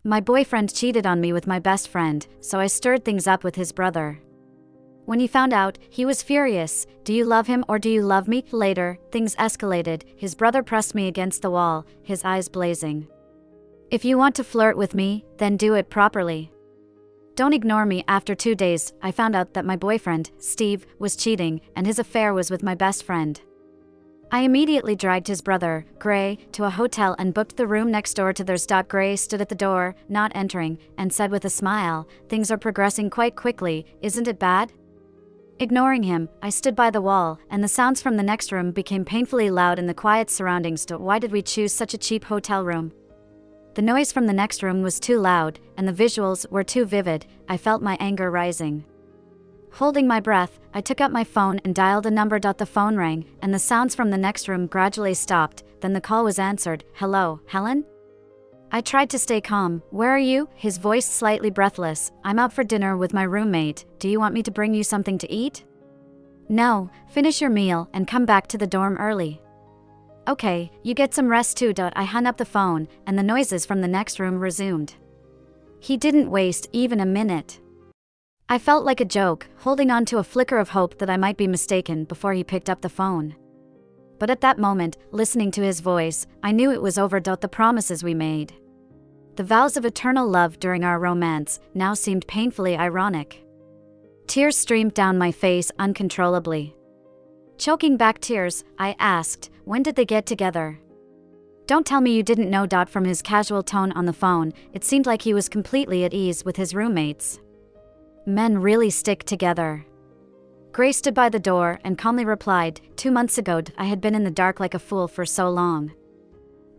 My boyfriend cheated on me with my best friend, so I stirred things up with his brother. When he found out, he was furious. Do you love him or do you love me? Later, things escalated. His brother pressed me against the wall, his eyes blazing. If you want to flirt with me, then do it properly. Don't ignore me. After 2 days, I found out that my boyfriend, Steve, was cheating, and his affair was with my best friend. I immediately dragged his brother, Gray, to a hotel and booked the room next door to theirs. Gray stood at the door, not entering, and said with a smile, "Things are progressing quite quickly, isn't it bad?" Ignoring him, I stood by the wall, and the sounds from the next room became painfully loud in the quiet surroundings. Why did we choose such a cheap hotel room? The noise from the next room was too loud, and the visuals were too vivid. I felt my anger rising. Holding my breath, I took up my phone and dialed a number. The phone rang, and the sounds from the next room gradually stopped. Then the call was answered. "Hello, Helen?" I tried to stay calm. "Where are you?" His voice slightly breathless. "I'm out for dinner with my roommate. Do you want me to bring you something to eat?" "No, finish your meal and come back to the dorm early." "Okay, you get some rest too." I hung up the phone, and the noises from the next room resumed. He didn't waste even a minute. I felt like a joke, holding on to a flicker of hope that I might be mistaken before he picked up the phone. But at that moment, listening to his voice, I knew it was over. The promises we made, the vows of eternal love during our romance, now seemed painfully ironic. Tears streamed down my face uncontrollably. Choking back tears, I asked, "When did they get together?" "Don't tell me you didn't know." From his casual tone on the phone, it seemed like he was completely at ease with his roommates. Men really stick together. Gray stood by the door and calmly replied, 2 months ago. I had been in the dark like a fool for so long.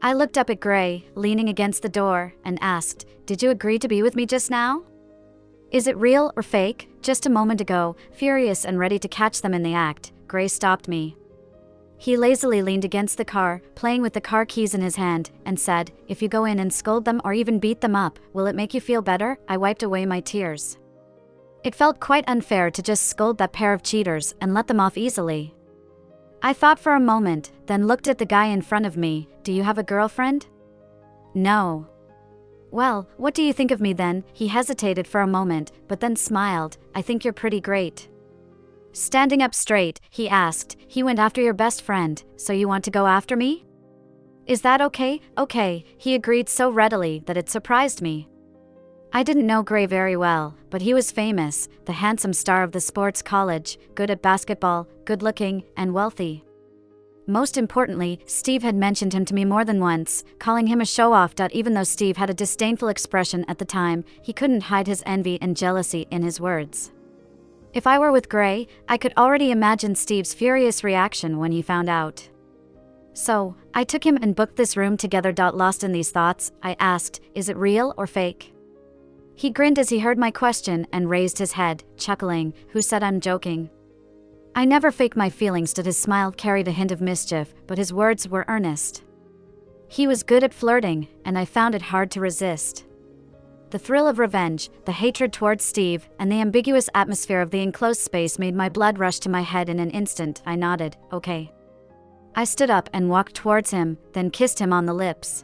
I looked up at Gray, leaning against the door, and asked, "Did you agree to be with me just now? Is it real or fake?" Just a moment ago, furious and ready to catch them in the act, Gray stopped me. He lazily leaned against the car, playing with the car keys in his hand, and said, "If you go in and scold them or even beat them up, will it make you feel better?" I wiped away my tears. It felt quite unfair to just scold that pair of cheaters and let them off easily. I thought for a moment, then looked at the guy in front of me. "Do you have a girlfriend?" "No." "Well, what do you think of me then?" He hesitated for a moment, but then smiled. "I think you're pretty great." Standing up straight, he asked, "He went after your best friend, so you want to go after me? Is that okay?" "Okay," he agreed so readily that it surprised me. I didn't know Gray very well, but he was famous, the handsome star of the sports college, good at basketball, good-looking, and wealthy. Most importantly, Steve had mentioned him to me more than once, calling him a show-off. Even though Steve had a disdainful expression at the time, he couldn't hide his envy and jealousy in his words. If I were with Gray, I could already imagine Steve's furious reaction when he found out. So, I took him and booked this room together. Lost in these thoughts, I asked, "Is it real or fake?" He grinned as he heard my question and raised his head, chuckling. "Who said I'm joking?" I never fake my feelings. His smile carried a hint of mischief, but his words were earnest. He was good at flirting, and I found it hard to resist. The thrill of revenge, the hatred towards Steve, and the ambiguous atmosphere of the enclosed space made my blood rush to my head in an instant. I nodded, "Okay." I stood up and walked towards him, then kissed him on the lips.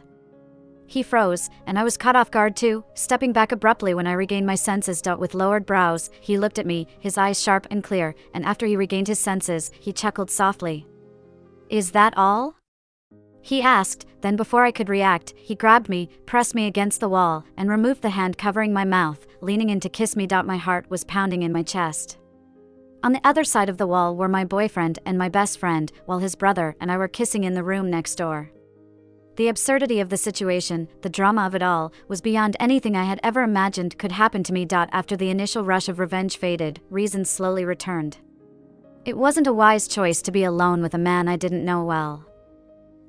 He froze, and I was caught off guard too, stepping back abruptly when I regained my senses. With lowered brows, he looked at me, his eyes sharp and clear, and after he regained his senses, he chuckled softly. "Is that all?" he asked, then before I could react, he grabbed me, pressed me against the wall, and removed the hand covering my mouth, leaning in to kiss me. My heart was pounding in my chest. On the other side of the wall were my boyfriend and my best friend, while his brother and I were kissing in the room next door. The absurdity of the situation, the drama of it all, was beyond anything I had ever imagined could happen to me. After the initial rush of revenge faded, reason slowly returned. It wasn't a wise choice to be alone with a man I didn't know well.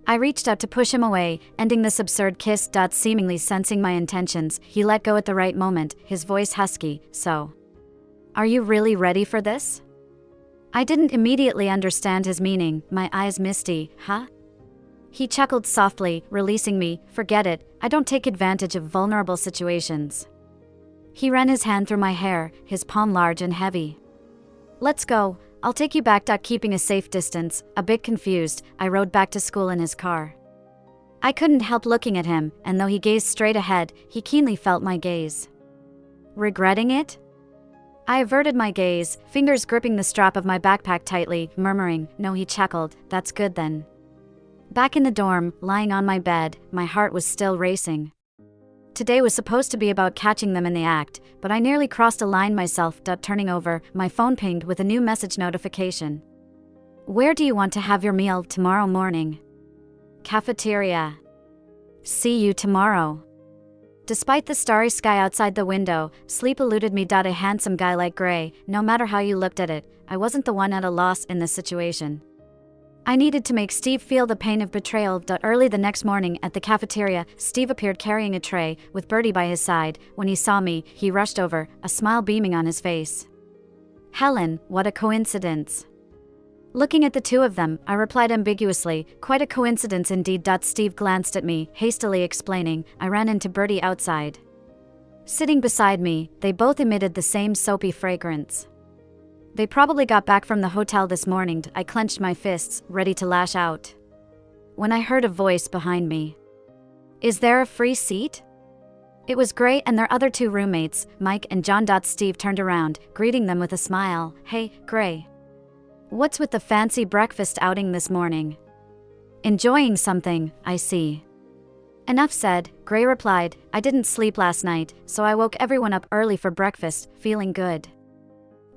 I reached out to push him away, ending this absurd kiss. Seemingly sensing my intentions, he let go at the right moment, his voice husky. "So, are you really ready for this?" I didn't immediately understand his meaning, my eyes misty. "Huh?" He chuckled softly, releasing me. "Forget it, I don't take advantage of vulnerable situations." He ran his hand through my hair, his palm large and heavy. "Let's go, I'll take you back." Keeping a safe distance, a bit confused, I rode back to school in his car. I couldn't help looking at him, and though he gazed straight ahead, he keenly felt my gaze. Regretting it? I averted my gaze, fingers gripping the strap of my backpack tightly, murmuring, "No," he chuckled, "that's good then." Back in the dorm, lying on my bed, my heart was still racing. Today was supposed to be about catching them in the act, but I nearly crossed a line myself. Turning over, my phone pinged with a new message notification. "Where do you want to have your meal tomorrow morning?" "Cafeteria. See you tomorrow." Despite the starry sky outside the window, sleep eluded me. A handsome guy like Gray, no matter how you looked at it, I wasn't the one at a loss in this situation. I needed to make Steve feel the pain of betrayal. Early the next morning at the cafeteria, Steve appeared carrying a tray, with Bertie by his side. When he saw me, he rushed over, a smile beaming on his face. "Helen, what a coincidence." Looking at the two of them, I replied ambiguously, "Quite a coincidence indeed." Steve glanced at me, hastily explaining, "I ran into Bertie outside." Sitting beside me, they both emitted the same soapy fragrance. They probably got back from the hotel this morning. I clenched my fists, ready to lash out, when I heard a voice behind me. "Is there a free seat?" It was Gray and their other two roommates, Mike and John. Steve turned around, greeting them with a smile. "Hey, Gray. What's with the fancy breakfast outing this morning?" "Enjoying something, I see." "Enough said," Gray replied. "I didn't sleep last night, so I woke everyone up early for breakfast, feeling good."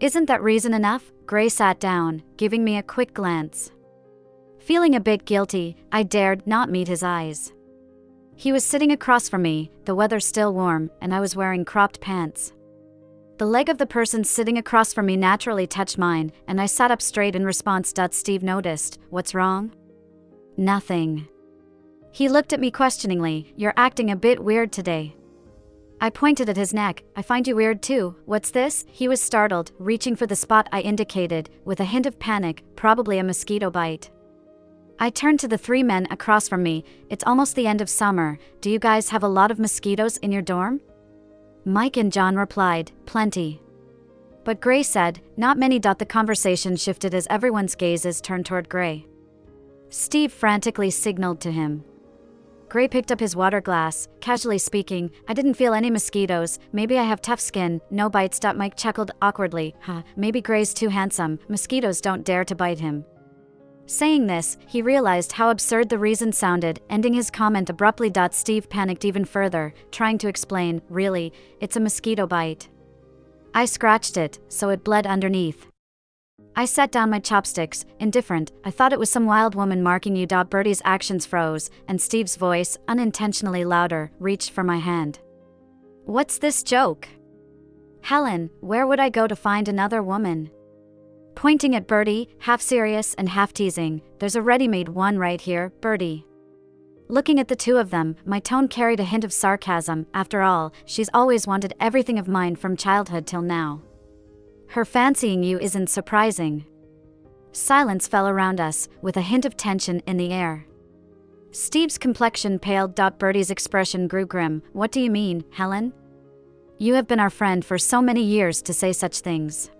"Isn't that reason enough?" Gray sat down, giving me a quick glance. Feeling a bit guilty, I dared not meet his eyes. He was sitting across from me, the weather still warm, and I was wearing cropped pants. The leg of the person sitting across from me naturally touched mine, and I sat up straight in response. Steve noticed. "What's wrong?" "Nothing." He looked at me questioningly. "You're acting a bit weird today." I pointed at his neck. "I find you weird too. What's this?" He was startled, reaching for the spot I indicated, with a hint of panic, probably a mosquito bite. I turned to the three men across from me. "It's almost the end of summer. Do you guys have a lot of mosquitoes in your dorm?" Mike and John replied, "Plenty." But Gray said, "Not many." The conversation shifted as everyone's gazes turned toward Gray. Steve frantically signaled to him. Gray picked up his water glass, casually speaking, "I didn't feel any mosquitoes. Maybe I have tough skin, no bites." Mike chuckled awkwardly. Maybe Gray's too handsome. Mosquitoes don't dare to bite him." Saying this, he realized how absurd the reason sounded, ending his comment abruptly. Steve panicked even further, trying to explain, "Really, it's a mosquito bite. I scratched it, so it bled underneath." I set down my chopsticks, indifferent. "I thought it was some wild woman marking you." Bertie's actions froze, and Steve's voice, unintentionally louder, reached for my hand. "What's this joke?" "Helen, where would I go to find another woman?" Pointing at Bertie, half serious and half teasing, "There's a ready-made one right here, Bertie." Looking at the two of them, my tone carried a hint of sarcasm. After all, she's always wanted everything of mine from childhood till now. Her fancying you isn't surprising. Silence fell around us, with a hint of tension in the air. Steve's complexion paled. Bertie's expression grew grim. "What do you mean, Helen? You have been our friend for so many years to say such things."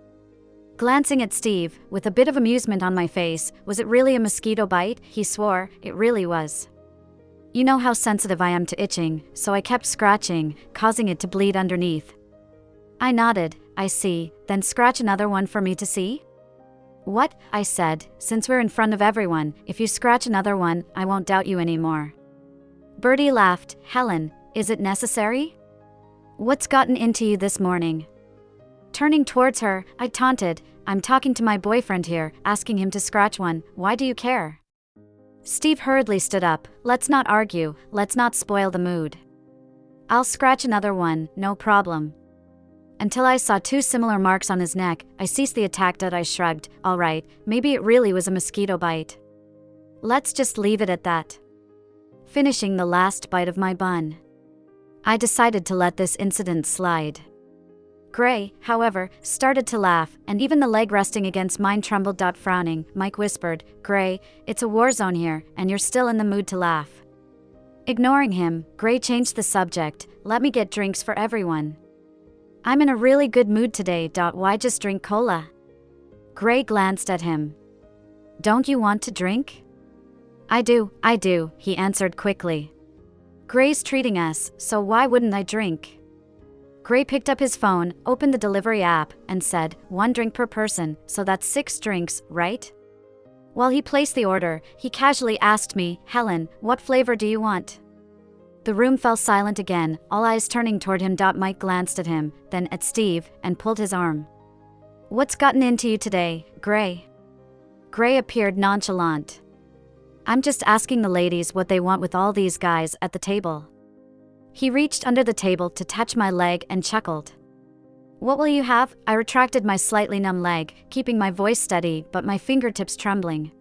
Glancing at Steve, with a bit of amusement on my face, "Was it really a mosquito bite?" He swore. "It really was. You know how sensitive I am to itching, so I kept scratching, causing it to bleed underneath." I nodded. "I see, then scratch another one for me to see?" "What?" I said. "Since we're in front of everyone, if you scratch another one, I won't doubt you anymore." Bertie laughed. "Helen, is it necessary? What's gotten into you this morning?" Turning towards her, I taunted, "I'm talking to my boyfriend here, asking him to scratch one. Why do you care?" Steve hurriedly stood up. "Let's not argue, let's not spoil the mood. I'll scratch another one, no problem." Until I saw two similar marks on his neck, I ceased the attack. I shrugged. "All right, maybe it really was a mosquito bite. Let's just leave it at that." Finishing the last bite of my bun, I decided to let this incident slide. Gray, however, started to laugh, and even the leg resting against mine trembled. Frowning, Mike whispered, "Gray, it's a war zone here, and you're still in the mood to laugh." Ignoring him, Gray changed the subject. "Let me get drinks for everyone. I'm in a really good mood today. Why just drink cola?" Gray glanced at him. "Don't you want to drink?" I do, he answered quickly. Gray's treating us, so why wouldn't I drink? Gray picked up his phone, opened the delivery app, and said, 1 drink per person, so that's 6 drinks, right? While he placed the order, he casually asked me, Helen, what flavor do you want? The room fell silent again, all eyes turning toward him. Mike glanced at him, then at Steve, and pulled his arm. What's gotten into you today, Gray? Gray appeared nonchalant. I'm just asking the ladies what they want with all these guys at the table. He reached under the table to touch my leg and chuckled. What will you have? I retracted my slightly numb leg, keeping my voice steady but my fingertips trembling.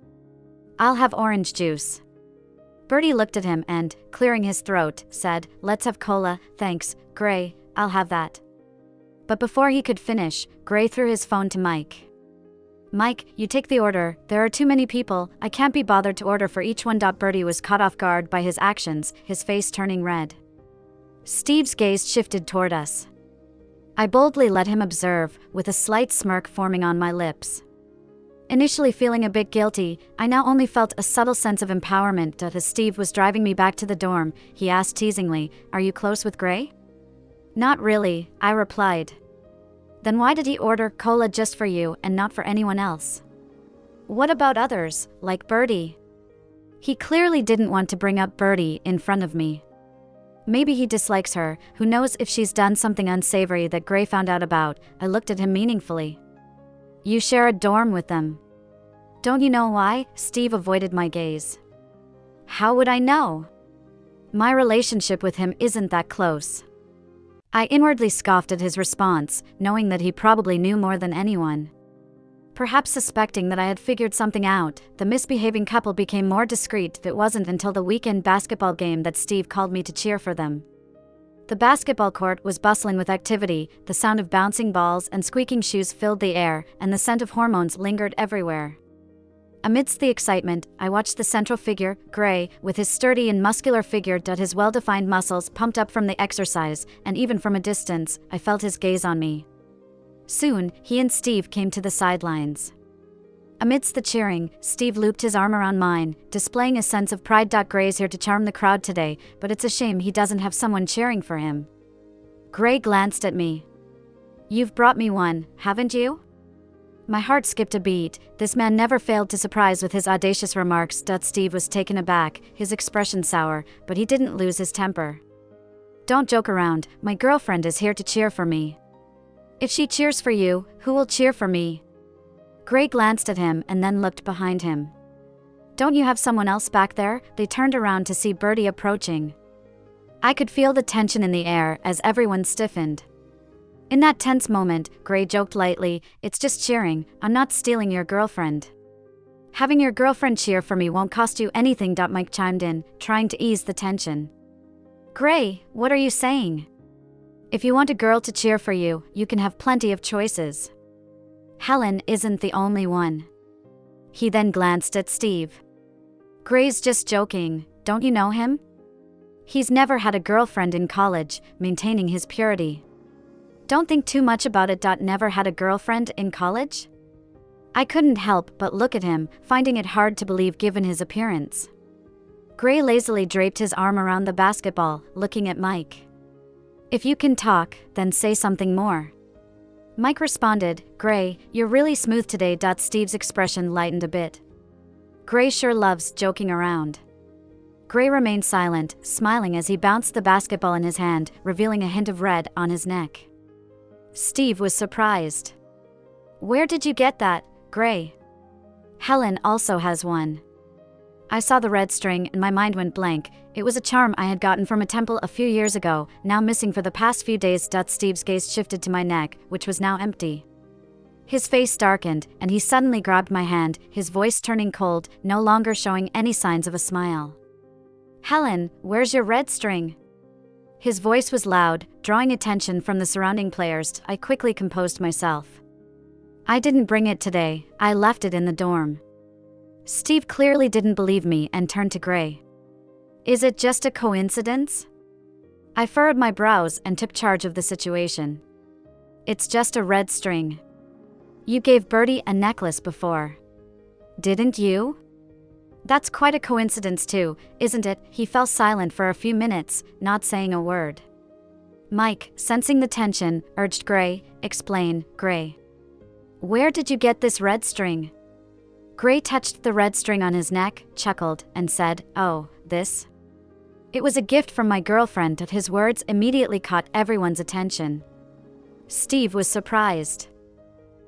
I'll have orange juice. Bertie looked at him and, clearing his throat, said, Let's have cola, thanks, Gray, I'll have that. But before he could finish, Gray threw his phone to Mike. Mike, you take the order, there are too many people, I can't be bothered to order for each one. Bertie was caught off guard by his actions, his face turning red. Steve's gaze shifted toward us. I boldly let him observe, with a slight smirk forming on my lips. Initially feeling a bit guilty, I now only felt a subtle sense of empowerment. As Steve was driving me back to the dorm, he asked teasingly, Are you close with Gray? Not really, I replied. Then why did he order cola just for you and not for anyone else? What about others, like Bertie? He clearly didn't want to bring up Bertie in front of me. Maybe he dislikes her, who knows if she's done something unsavory that Gray found out about. I looked at him meaningfully. You share a dorm with them. Don't you know why? Steve avoided my gaze. How would I know? My relationship with him isn't that close. I inwardly scoffed at his response, knowing that he probably knew more than anyone. Perhaps suspecting that I had figured something out, the misbehaving couple became more discreet. It wasn't until the weekend basketball game that Steve called me to cheer for them. The basketball court was bustling with activity, the sound of bouncing balls and squeaking shoes filled the air, and the scent of hormones lingered everywhere. Amidst the excitement, I watched the central figure, Gray, with his sturdy and muscular figure. His well-defined muscles pumped up from the exercise, and even from a distance, I felt his gaze on me. Soon, he and Steve came to the sidelines. Amidst the cheering, Steve looped his arm around mine, displaying a sense of pride. Gray's here to charm the crowd today, but it's a shame he doesn't have someone cheering for him. Gray glanced at me. You've brought me one, haven't you? My heart skipped a beat. This man never failed to surprise with his audacious remarks. Steve was taken aback, his expression sour, but he didn't lose his temper. Don't joke around, my girlfriend is here to cheer for me. If she cheers for you, who will cheer for me? Gray glanced at him and then looked behind him. Don't you have someone else back there? They turned around to see Bertie approaching. I could feel the tension in the air as everyone stiffened. In that tense moment, Gray joked lightly, It's just cheering, I'm not stealing your girlfriend. Having your girlfriend cheer for me won't cost you anything. Mike chimed in, trying to ease the tension. Gray, what are you saying? If you want a girl to cheer for you, you can have plenty of choices. Helen isn't the only one. He then glanced at Steve. Gray's just joking, don't you know him? He's never had a girlfriend in college, maintaining his purity. Don't think too much about it. Never had a girlfriend in college? I couldn't help but look at him, finding it hard to believe given his appearance. Gray lazily draped his arm around the basketball, looking at Mike. If you can talk, then say something more. Mike responded, Gray, you're really smooth today. Steve's expression lightened a bit. Gray sure loves joking around. Gray remained silent, smiling as he bounced the basketball in his hand, revealing a hint of red on his neck. Steve was surprised. Where did you get that, Gray? Helen also has one. I saw the red string and my mind went blank. It was a charm I had gotten from a temple a few years ago, now missing for the past few days. Steve's gaze shifted to my neck, which was now empty. His face darkened, and he suddenly grabbed my hand, his voice turning cold, no longer showing any signs of a smile. Helen, where's your red string? His voice was loud, drawing attention from the surrounding players. I quickly composed myself. I didn't bring it today, I left it in the dorm. Steve clearly didn't believe me and turned to Gray. Is it just a coincidence? I furrowed my brows and took charge of the situation. It's just a red string. You gave Bertie a necklace before. Didn't you? That's quite a coincidence too, isn't it? He fell silent for a few minutes, not saying a word. Mike, sensing the tension, urged Gray, explain, Gray. Where did you get this red string? Gray touched the red string on his neck, chuckled, and said, oh, this? It was a gift from my girlfriend. His words immediately caught everyone's attention. Steve was surprised.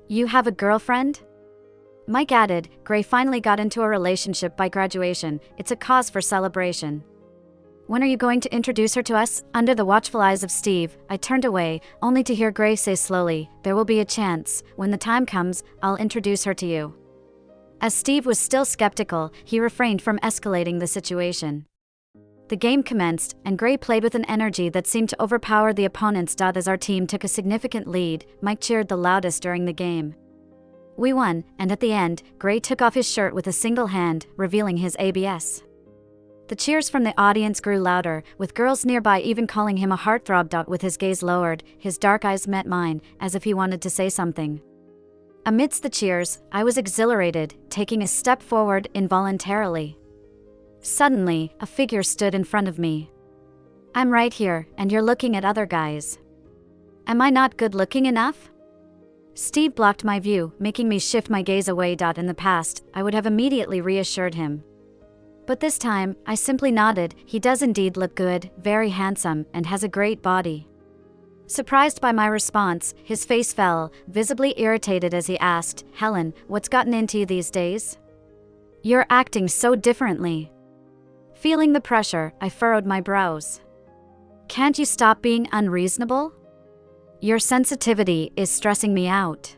You have a girlfriend? Mike added, Gray finally got into a relationship by graduation. It's a cause for celebration. When are you going to introduce her to us? Under the watchful eyes of Steve, I turned away, only to hear Gray say slowly, there will be a chance. When the time comes, I'll introduce her to you. As Steve was still skeptical, he refrained from escalating the situation. The game commenced, and Gray played with an energy that seemed to overpower the opponents. As our team took a significant lead, Mike cheered the loudest during the game. We won, and at the end, Gray took off his shirt with a single hand, revealing his ABS. The cheers from the audience grew louder, with girls nearby even calling him a heartthrob. With his gaze lowered, his dark eyes met mine, as if he wanted to say something. Amidst the cheers, I was exhilarated, taking a step forward involuntarily. Suddenly, a figure stood in front of me. I'm right here, and you're looking at other guys. Am I not good looking enough? Steve blocked my view, making me shift my gaze away. In the past, I would have immediately reassured him. But this time, I simply nodded. He does indeed look good, very handsome, and has a great body. Surprised by my response, his face fell, visibly irritated as he asked, Helen, what's gotten into you these days? You're acting so differently. Feeling the pressure, I furrowed my brows. Can't you stop being unreasonable? Your sensitivity is stressing me out.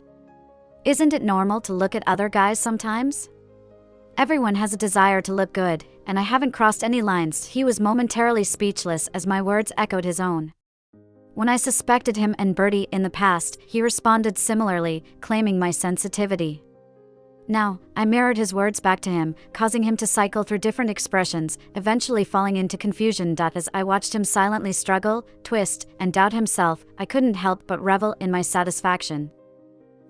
Isn't it normal to look at other guys sometimes? Everyone has a desire to look good, and I haven't crossed any lines. He was momentarily speechless as my words echoed his own. When I suspected him and Bertie in the past, he responded similarly, claiming my sensitivity. Now, I mirrored his words back to him, causing him to cycle through different expressions, eventually falling into confusion. As I watched him silently struggle, twist, and doubt himself, I couldn't help but revel in my satisfaction.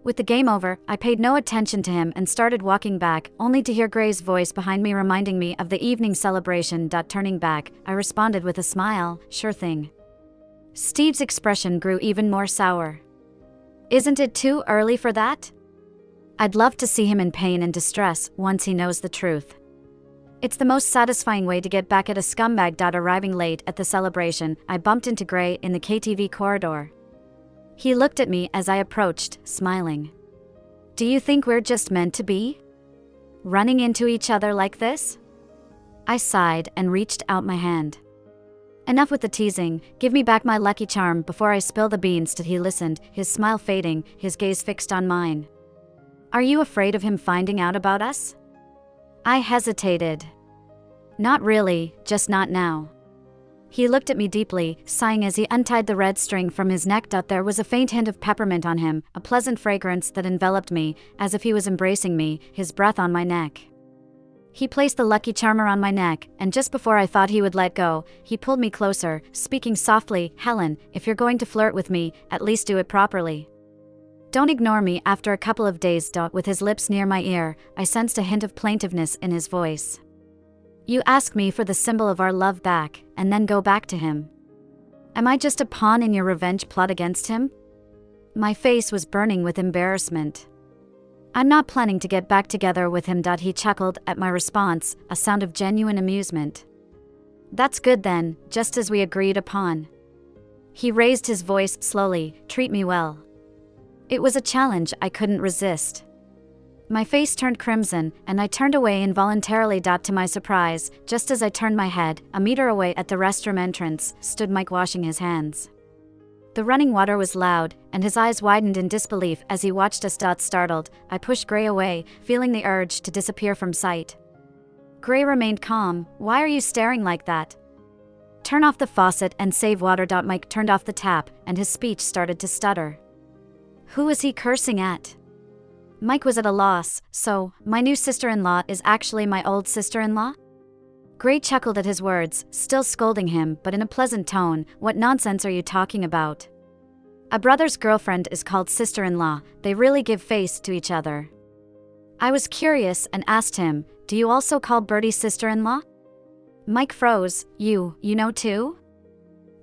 With the game over, I paid no attention to him and started walking back, only to hear Gray's voice behind me reminding me of the evening celebration. Turning back, I responded with a smile, sure thing. Steve's expression grew even more sour. Isn't it too early for that? I'd love to see him in pain and distress once he knows the truth. It's the most satisfying way to get back at a scumbag. Arriving late at the celebration, I bumped into Gray in the KTV corridor. He looked at me as I approached, smiling. Do you think we're just meant to be? Running into each other like this? I sighed and reached out my hand. Enough with the teasing, give me back my lucky charm before I spill the beans. He listened, his smile fading, his gaze fixed on mine. Are you afraid of him finding out about us? I hesitated. Not really, just not now. He looked at me deeply, sighing as he untied the red string from his neck. There was a faint hint of peppermint on him, a pleasant fragrance that enveloped me, as if he was embracing me, his breath on my neck. He placed the lucky charm around my neck, and just before I thought he would let go, he pulled me closer, speaking softly, Helen, if you're going to flirt with me, at least do it properly. Don't ignore me. After a couple of days. With his lips near my ear, I sensed a hint of plaintiveness in his voice. You ask me for the symbol of our love back, and then go back to him. Am I just a pawn in your revenge plot against him? My face was burning with embarrassment. I'm not planning to get back together with him. He chuckled at my response, a sound of genuine amusement. That's good then, just as we agreed upon. He raised his voice slowly, treat me well. It was a challenge I couldn't resist. My face turned crimson, and I turned away involuntarily. To my surprise, just as I turned my head, a meter away at the restroom entrance, stood Mike washing his hands. The running water was loud, and his eyes widened in disbelief as he watched us. Startled, I pushed Gray away, feeling the urge to disappear from sight. Gray remained calm. Why are you staring like that? Turn off the faucet and save water. Mike turned off the tap, and his speech started to stutter. Who is he cursing at? Mike was at a loss. So, my new sister-in-law is actually my old sister-in-law? Gray chuckled at his words, still scolding him, but in a pleasant tone. What nonsense are you talking about? A brother's girlfriend is called sister-in-law. They really give face to each other. I was curious and asked him, do you also call Bertie's sister-in-law? Mike froze. You know too?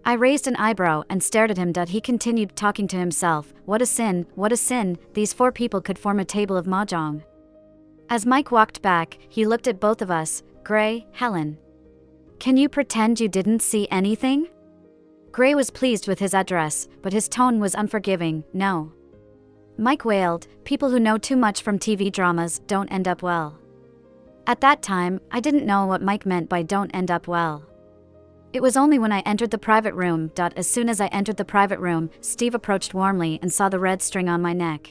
I raised an eyebrow and stared at him. He continued talking to himself. What a sin, what a sin, these 4 people could form a table of mahjong. As Mike walked back, he looked at both of us. Gray, Helen. Can you pretend you didn't see anything? Gray was pleased with his address, but his tone was unforgiving. No. Mike wailed, people who know too much from TV dramas don't end up well. At that time, I didn't know what Mike meant by don't end up well. It was only when I entered the private room. As soon as I entered the private room, Steve approached warmly and saw the red string on my neck.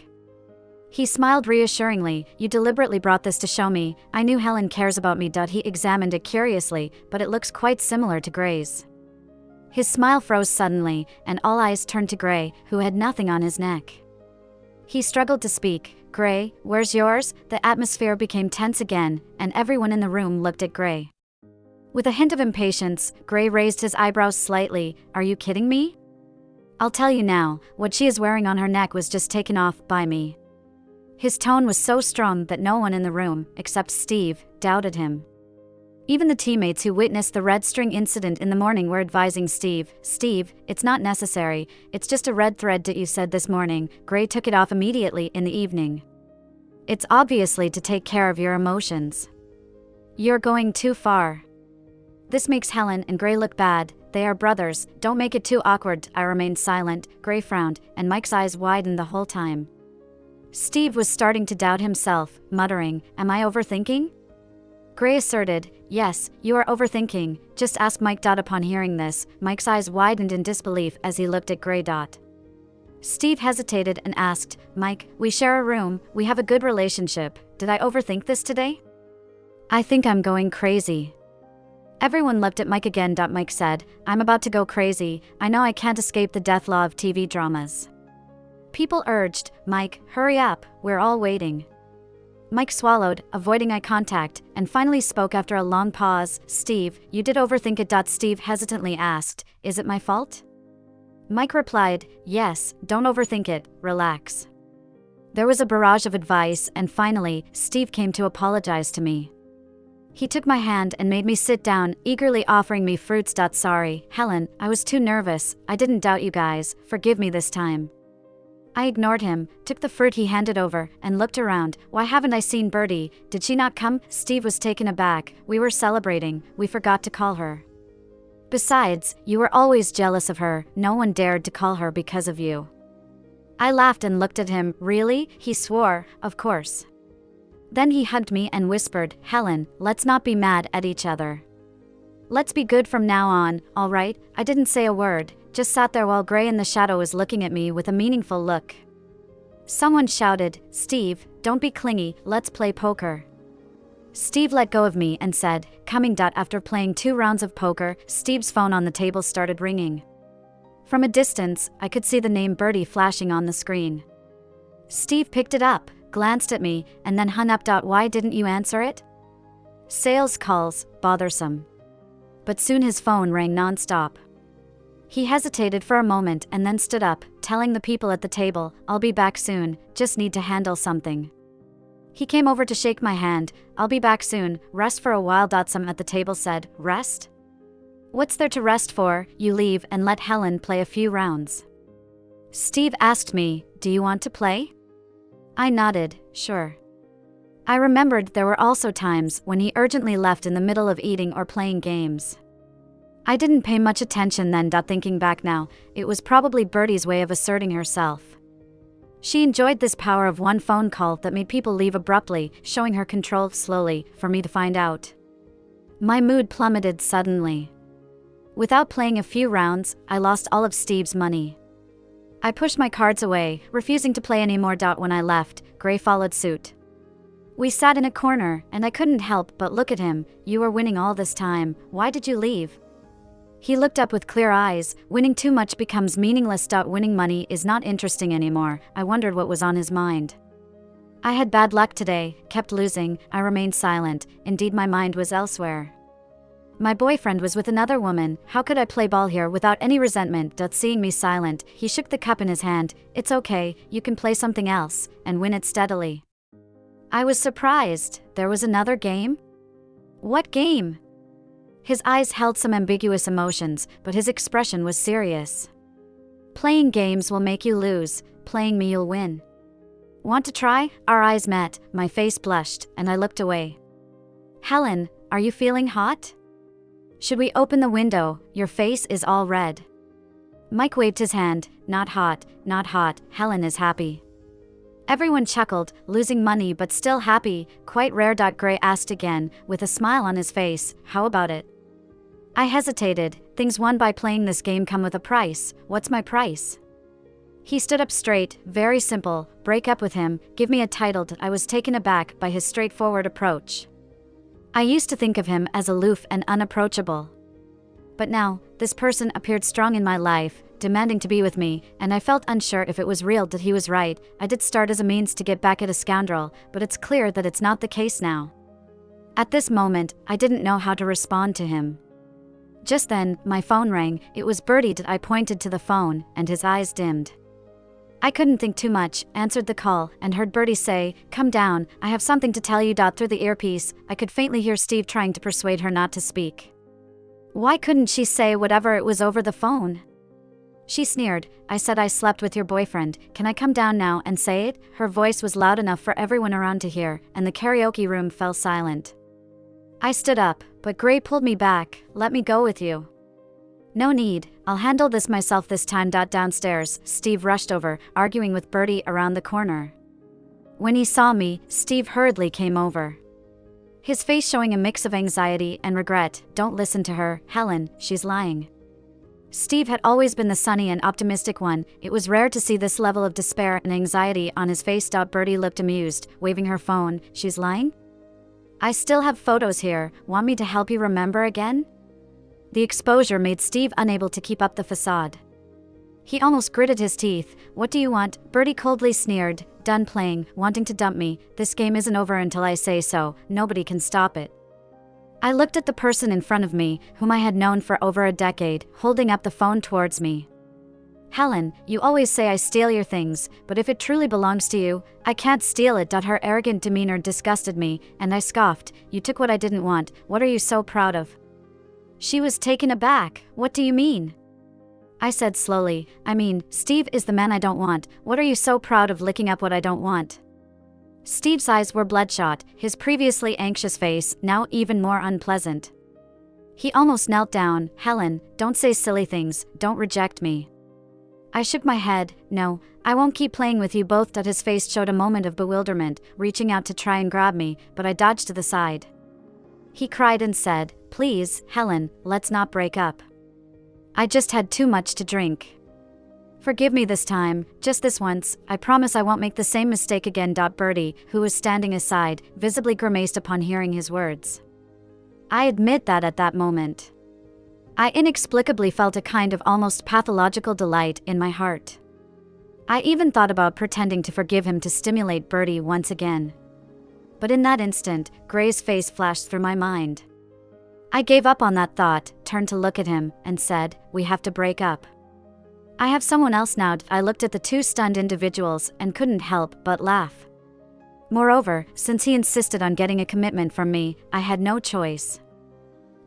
He smiled reassuringly. You deliberately brought this to show me. I knew Helen cares about me. He examined it curiously, but it looks quite similar to Gray's. His smile froze suddenly, and all eyes turned to Gray, who had nothing on his neck. He struggled to speak. Gray, where's yours? The atmosphere became tense again, and everyone in the room looked at Gray. With a hint of impatience, Gray raised his eyebrows slightly. Are you kidding me? I'll tell you now, what she is wearing on her neck was just taken off by me. His tone was so strong that no one in the room, except Steve, doubted him. Even the teammates who witnessed the red string incident in the morning were advising Steve, it's not necessary, it's just a red thread that you said this morning. Gray took it off immediately in the evening. It's obviously to take care of your emotions. You're going too far. This makes Helen and Gray look bad. They are brothers, don't make it too awkward. I remained silent. Gray frowned, and Mike's eyes widened the whole time. Steve was starting to doubt himself, muttering, am I overthinking? Gray asserted, yes, you are overthinking, just ask Mike. Upon hearing this, Mike's eyes widened in disbelief as he looked at Gray. Steve hesitated and asked, Mike, we share a room, we have a good relationship, did I overthink this today? I think I'm going crazy. Everyone looked at Mike again. Mike said, I'm about to go crazy, I know I can't escape the death law of TV dramas. People urged, Mike, hurry up, we're all waiting. Mike swallowed, avoiding eye contact, and finally spoke after a long pause. Steve, you did overthink it. Steve hesitantly asked, is it my fault? Mike replied, yes, don't overthink it, relax. There was a barrage of advice, and finally, Steve came to apologize to me. He took my hand and made me sit down, eagerly offering me fruits. Sorry, Helen, I was too nervous, I didn't doubt you guys, forgive me this time. I ignored him, took the fruit he handed over, and looked around. Why haven't I seen Bertie? Did she not come? Steve was taken aback. We were celebrating, we forgot to call her. Besides, you were always jealous of her, no one dared to call her because of you. I laughed and looked at him. Really? He swore, of course. Then he hugged me and whispered, Helen, let's not be mad at each other. Let's be good from now on, all right? I didn't say a word, just sat there while Gray in the shadow was looking at me with a meaningful look. Someone shouted, Steve, don't be clingy, let's play poker. Steve let go of me and said, coming. After playing 2 rounds of poker, Steve's phone on the table started ringing. From a distance, I could see the name Bertie flashing on the screen. Steve picked it up, glanced at me, and then hung up. Why didn't you answer it? Sales calls, bothersome. But soon his phone rang non-stop. He hesitated for a moment and then stood up, telling the people at the table, I'll be back soon, just need to handle something. He came over to shake my hand. I'll be back soon, rest for a while. Some at the table said, rest? What's there to rest for? You leave and let Helen play a few rounds. Steve asked me, do you want to play? I nodded, sure. I remembered there were also times when he urgently left in the middle of eating or playing games. I didn't pay much attention then. Thinking back now, it was probably Bertie's way of asserting herself. She enjoyed this power of one phone call that made people leave abruptly, showing her control slowly, for me to find out. My mood plummeted suddenly. Without playing a few rounds, I lost all of Steve's money. I pushed my cards away, refusing to play anymore. When I left, Gray followed suit. We sat in a corner, and I couldn't help but look at him. You were winning all this time, why did you leave? He looked up with clear eyes. Winning too much becomes meaningless. Winning money is not interesting anymore. I wondered what was on his mind. I had bad luck today, kept losing. I remained silent. Indeed, my mind was elsewhere. My boyfriend was with another woman. How could I play ball here without any resentment? Seeing me silent, he shook the cup in his hand. It's okay, you can play something else, and win it steadily. I was surprised. There was another game? What game? His eyes held some ambiguous emotions, but his expression was serious. Playing games will make you lose, playing me you'll win. Want to try? Our eyes met, my face blushed, and I looked away. Helen, are you feeling hot? Should we open the window? Your face is all red. Mike waved his hand. Not hot, not hot, Helen is happy. Everyone chuckled, losing money but still happy, quite rare. Gray asked again, with a smile on his face, how about it? I hesitated. Things won by playing this game come with a price. What's my price? He stood up straight, very simple, break up with him, give me a title. I was taken aback by his straightforward approach. I used to think of him as aloof and unapproachable. But now, this person appeared strong in my life, demanding to be with me, and I felt unsure if it was real. That he was right. I did start as a means to get back at a scoundrel, but it's clear that it's not the case now. At this moment, I didn't know how to respond to him. Just then, my phone rang. It was Bertie. I pointed to the phone, and his eyes dimmed. I couldn't think too much, answered the call, and heard Bertie say, "Come down, I have something to tell you." Through the earpiece, I could faintly hear Steve trying to persuade her not to speak. Why couldn't she say whatever it was over the phone? She sneered. I said I slept with your boyfriend. Can I come down now and say it? Her voice was loud enough for everyone around to hear, and the karaoke room fell silent. I stood up, but Gray pulled me back. Let me go with you. No need, I'll handle this myself this time. Downstairs, Steve rushed over, arguing with Bertie around the corner. When he saw me, Steve hurriedly came over. His face showing a mix of anxiety and regret. Don't listen to her, Helen, she's lying. Steve had always been the sunny and optimistic one. It was rare to see this level of despair and anxiety on his face. Bertie looked amused, waving her phone. She's lying? I still have photos here. Want me to help you remember again? The exposure made Steve unable to keep up the facade. He almost gritted his teeth. What do you want? Bertie coldly sneered. Done playing, wanting to dump me. This game isn't over until I say so. Nobody can stop it. I looked at the person in front of me, whom I had known for over a decade, holding up the phone towards me. Helen, you always say I steal your things, but if it truly belongs to you, I can't steal it. Her arrogant demeanor disgusted me, and I scoffed. You took what I didn't want. What are you so proud of? She was taken aback. What do you mean? I said slowly, I mean, Steve is the man I don't want. What are you so proud of licking up what I don't want? Steve's eyes were bloodshot, his previously anxious face now even more unpleasant. He almost knelt down. Helen, don't say silly things, don't reject me. I shook my head. No, I won't keep playing with you both. His face showed a moment of bewilderment, reaching out to try and grab me, but I dodged to the side. He cried and said, Please, Helen, let's not break up. I just had too much to drink. Forgive me this time, just this once. I promise I won't make the same mistake again. Bertie, who was standing aside, visibly grimaced upon hearing his words. I admit that at that moment, I inexplicably felt a kind of almost pathological delight in my heart. I even thought about pretending to forgive him to stimulate Bertie once again. But in that instant, Gray's face flashed through my mind. I gave up on that thought, turned to look at him, and said, We have to break up. I have someone else now. I looked at the two stunned individuals and couldn't help but laugh. Moreover, since he insisted on getting a commitment from me, I had no choice.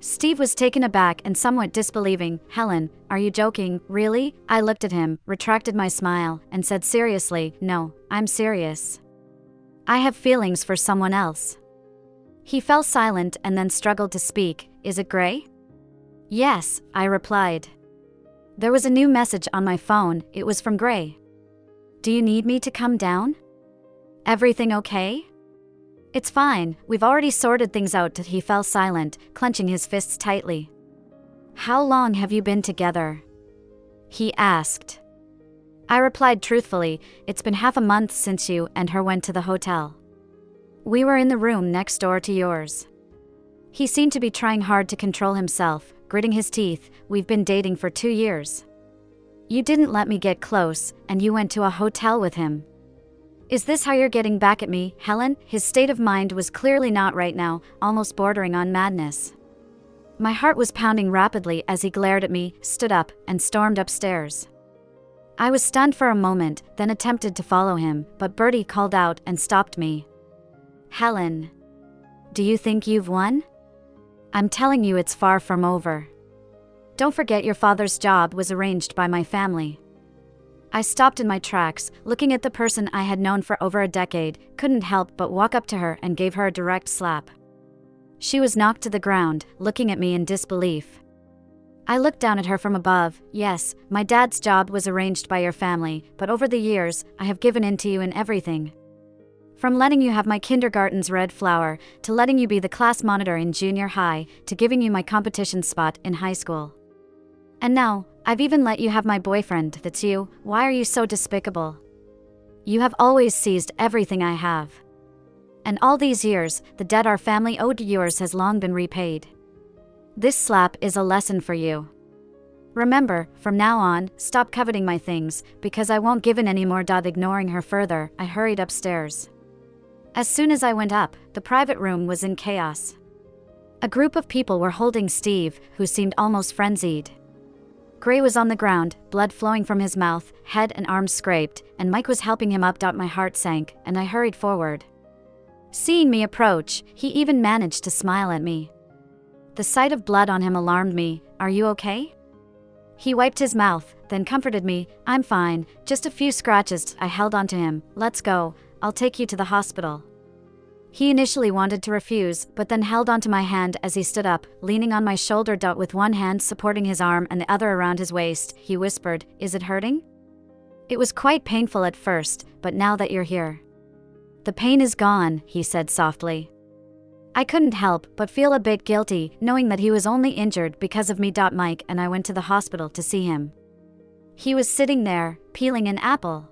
Steve was taken aback and somewhat disbelieving. Helen, are you joking, really? I looked at him, retracted my smile, and said seriously, No, I'm serious. I have feelings for someone else. He fell silent and then struggled to speak. Is it Gray? Yes, I replied. There was a new message on my phone. It was from Gray. Do you need me to come down? Everything okay? It's fine, we've already sorted things out. He fell silent, clenching his fists tightly. How long have you been together? He asked. I replied truthfully, It's been half a month since you and her went to the hotel. We were in the room next door to yours. He seemed to be trying hard to control himself, gritting his teeth. We've been dating for 2 years. You didn't let me get close, and you went to a hotel with him. Is this how you're getting back at me, Helen? His state of mind was clearly not right now, almost bordering on madness. My heart was pounding rapidly as he glared at me, stood up, and stormed upstairs. I was stunned for a moment, then attempted to follow him, but Bertie called out and stopped me. Helen. Do you think you've won? I'm telling you it's far from over. Don't forget your father's job was arranged by my family. I stopped in my tracks, looking at the person I had known for over a decade, couldn't help but walk up to her and gave her a direct slap. She was knocked to the ground, looking at me in disbelief. I looked down at her from above. Yes, my dad's job was arranged by your family, but over the years, I have given in to you in everything. From letting you have my kindergarten's red flower, to letting you be the class monitor in junior high, to giving you my competition spot in high school. And now, I've even let you have my boyfriend. That's you. Why are you so despicable? You have always seized everything I have. And all these years, the debt our family owed to yours has long been repaid. This slap is a lesson for you. Remember, from now on, stop coveting my things, because I won't give in anymore. Ignoring her further, I hurried upstairs. As soon as I went up, the private room was in chaos. A group of people were holding Steve, who seemed almost frenzied. Gray was on the ground, blood flowing from his mouth, head and arms scraped, and Mike was helping him up. My heart sank, and I hurried forward. Seeing me approach, he even managed to smile at me. The sight of blood on him alarmed me. Are you okay? He wiped his mouth, then comforted me. I'm fine, just a few scratches. I held onto him. Let's go, I'll take you to the hospital. He initially wanted to refuse, but then held onto my hand as he stood up, leaning on my shoulder. With one hand supporting his arm and the other around his waist, he whispered, Is it hurting? It was quite painful at first, but now that you're here. The pain is gone, he said softly. I couldn't help but feel a bit guilty, knowing that he was only injured because of me. Mike and I went to the hospital to see him. He was sitting there, peeling an apple.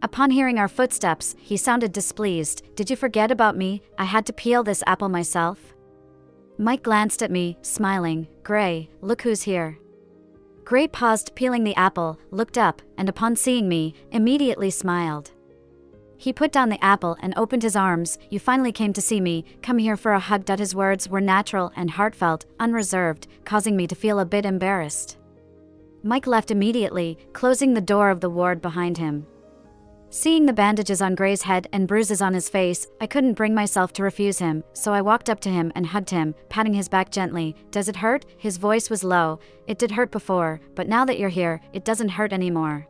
Upon hearing our footsteps, he sounded displeased. Did you forget about me? I had to peel this apple myself. Mike glanced at me, smiling. Gray, look who's here. Gray paused peeling the apple, looked up, and upon seeing me, immediately smiled. He put down the apple and opened his arms. You finally came to see me, come here for a hug. His words were natural and heartfelt, unreserved, causing me to feel a bit embarrassed. Mike left immediately, closing the door of the ward behind him. Seeing the bandages on Gray's head and bruises on his face, I couldn't bring myself to refuse him, so I walked up to him and hugged him, patting his back gently. Does it hurt? His voice was low. It did hurt before, but now that you're here, it doesn't hurt anymore.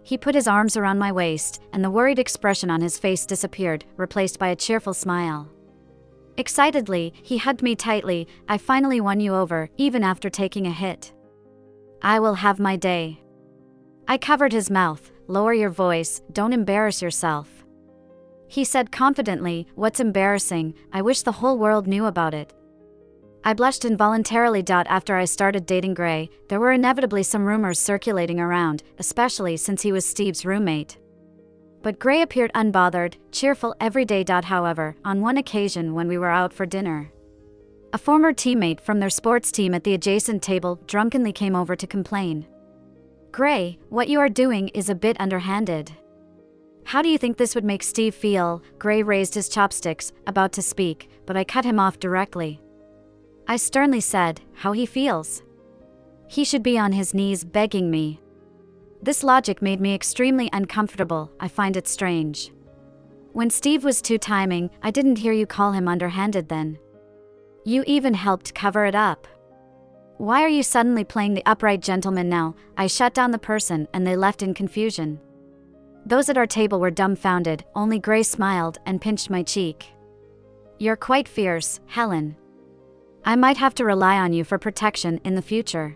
He put his arms around my waist, and the worried expression on his face disappeared, replaced by a cheerful smile. Excitedly, he hugged me tightly. I finally won you over, even after taking a hit. I will have my day. I covered his mouth. Lower your voice, don't embarrass yourself. He said confidently, What's embarrassing? I wish the whole world knew about it. I blushed involuntarily. After I started dating Gray, there were inevitably some rumors circulating around, especially since he was Steve's roommate. But Gray appeared unbothered, cheerful every day. However, on one occasion when we were out for dinner, a former teammate from their sports team at the adjacent table drunkenly came over to complain. Gray, what you are doing is a bit underhanded. How do you think this would make Steve feel? Gray raised his chopsticks, about to speak, but I cut him off directly. I sternly said, How he feels? He should be on his knees begging me. This logic made me extremely uncomfortable. I find it strange. When Steve was two-timing, I didn't hear you call him underhanded then. You even helped cover it up. Why are you suddenly playing the upright gentleman now? I shut down the person and they left in confusion. Those at our table were dumbfounded, only Gray smiled and pinched my cheek. You're quite fierce, Helen. I might have to rely on you for protection in the future.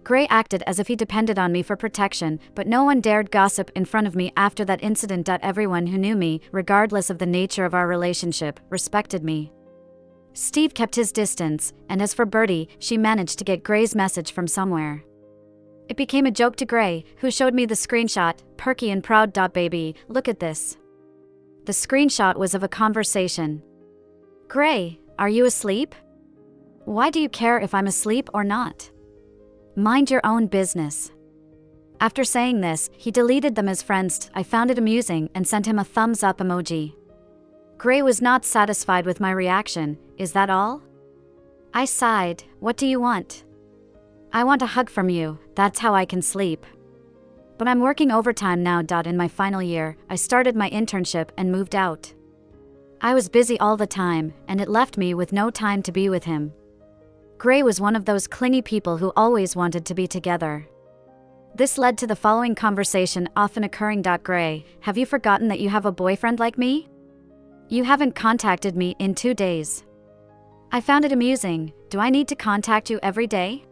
Gray acted as if he depended on me for protection, but no one dared gossip in front of me after that incident. Everyone who knew me, regardless of the nature of our relationship, respected me. Steve kept his distance, and as for Bertie, she managed to get Gray's message from somewhere. It became a joke to Gray, who showed me the screenshot, perky and proud. Baby, look at this. The screenshot was of a conversation. Gray, are you asleep? Why do you care if I'm asleep or not? Mind your own business. After saying this, he deleted them as friends. I found it amusing and sent him a thumbs up emoji. Gray was not satisfied with my reaction. Is that all? I sighed. What do you want? I want a hug from you, that's how I can sleep. But I'm working overtime now. In my final year, I started my internship and moved out. I was busy all the time, and it left me with no time to be with him. Gray was one of those clingy people who always wanted to be together. This led to the following conversation often occurring. Gray, have you forgotten that you have a boyfriend like me? You haven't contacted me in 2 days. I found it amusing. Do I need to contact you every day?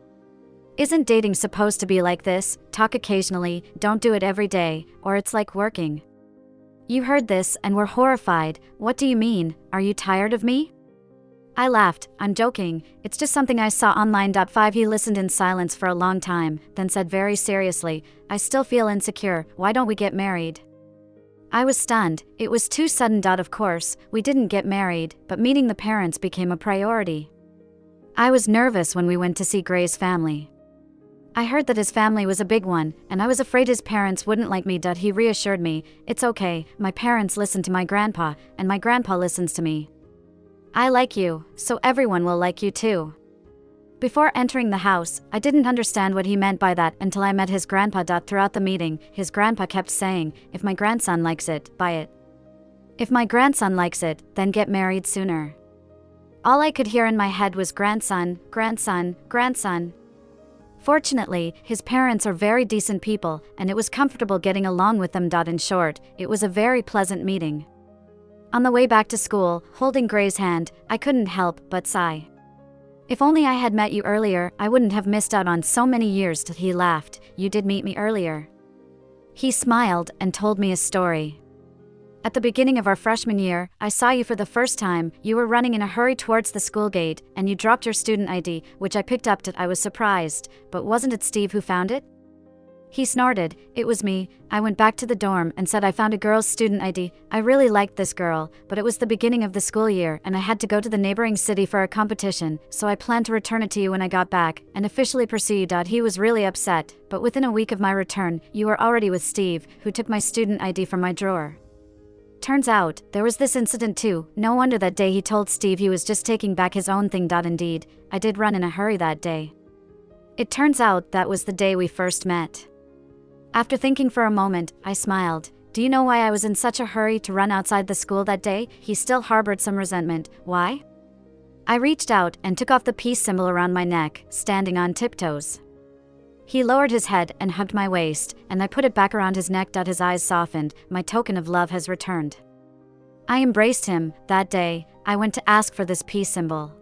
Isn't dating supposed to be like this? Talk occasionally, don't do it every day, or it's like working. You heard this and were horrified. What do you mean? Are you tired of me? I laughed. I'm joking. It's just something I saw online. 5 He listened in silence for a long time, then said very seriously, I still feel insecure. Why don't we get married? I was stunned. It was too sudden. Of course, we didn't get married, but meeting the parents became a priority. I was nervous when we went to see Gray's family. I heard that his family was a big one, and I was afraid his parents wouldn't like me. He reassured me, it's okay, my parents listen to my grandpa, and my grandpa listens to me. I like you, so everyone will like you too. Before entering the house, I didn't understand what he meant by that until I met his grandpa. Throughout the meeting, his grandpa kept saying, if my grandson likes it, buy it. If my grandson likes it, then get married sooner. All I could hear in my head was grandson, grandson, grandson. Fortunately, his parents are very decent people, and it was comfortable getting along with them. In short, it was a very pleasant meeting. On the way back to school, holding Gray's hand, I couldn't help but sigh. If only I had met you earlier, I wouldn't have missed out on so many years. He laughed. You did meet me earlier. He smiled and told me a story. At the beginning of our freshman year, I saw you for the first time. You were running in a hurry towards the school gate, and you dropped your student ID, which I picked up. I was surprised, but wasn't it Steve who found it? He snorted. It was me. I went back to the dorm and said I found a girl's student ID. I really liked this girl, but it was the beginning of the school year and I had to go to the neighboring city for a competition, so I planned to return it to you when I got back and officially proceed. He was really upset, but within a week of my return, you were already with Steve, who took my student ID from my drawer. Turns out, there was this incident too. No wonder that day he told Steve he was just taking back his own thing. Indeed, I did run in a hurry that day. It turns out that was the day we first met. After thinking for a moment, I smiled. Do you know why I was in such a hurry to run outside the school that day? He still harbored some resentment. Why? I reached out and took off the peace symbol around my neck, standing on tiptoes. He lowered his head and hugged my waist, and I put it back around his neck. His eyes softened. My token of love has returned. I embraced him. That day, I went to ask for this peace symbol.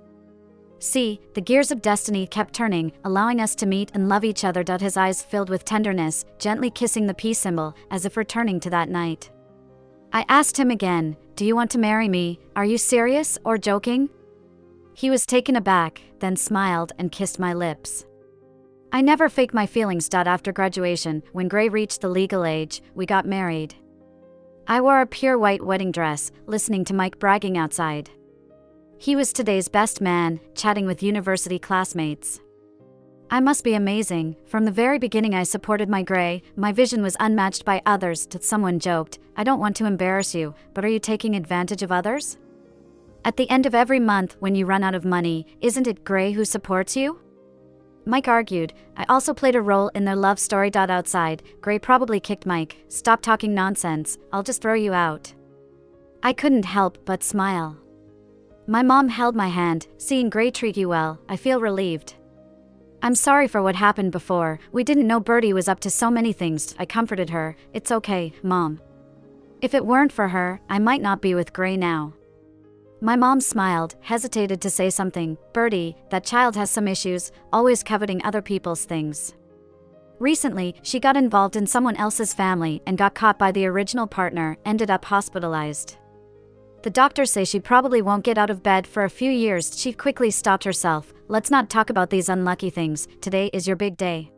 See, the gears of destiny kept turning, allowing us to meet and love each other. His eyes filled with tenderness, gently kissing the peace symbol, as if returning to that night. I asked him again, do you want to marry me? Are you serious or joking? He was taken aback, then smiled and kissed my lips. I never fake my feelings. After graduation, when Gray reached the legal age, we got married. I wore a pure white wedding dress, listening to Mike bragging outside. He was today's best man, chatting with university classmates. I must be amazing. From the very beginning I supported my Gray. My vision was unmatched by others. Someone joked, I don't want to embarrass you, but are you taking advantage of others? At the end of every month, when you run out of money, isn't it Gray who supports you? Mike argued. I also played a role in their love story. Outside, Gray probably kicked Mike. Stop talking nonsense, I'll just throw you out. I couldn't help but smile. My mom held my hand. Seeing Gray treat you well, I feel relieved. I'm sorry for what happened before. We didn't know Birdie was up to so many things. I comforted her. It's okay, Mom. If it weren't for her, I might not be with Gray now. My mom smiled, hesitated to say something. Birdie, that child has some issues, always coveting other people's things. Recently, she got involved in someone else's family and got caught by the original partner, ended up hospitalized. The doctors say she probably won't get out of bed for a few years. She quickly stopped herself. Let's not talk about these unlucky things. Today is your big day.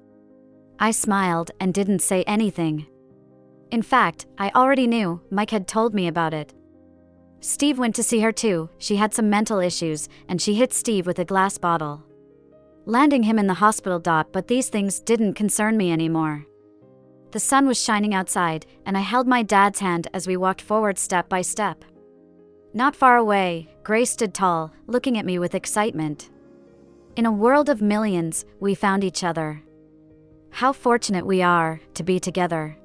I smiled and didn't say anything. In fact, I already knew. Mike had told me about it. Steve went to see her too. She had some mental issues, and she hit Steve with a glass bottle, landing him in the hospital. But these things didn't concern me anymore. The sun was shining outside, and I held my dad's hand as we walked forward step by step. Not far away, Gray stood tall, looking at me with excitement. In a world of millions, we found each other. How fortunate we are to be together.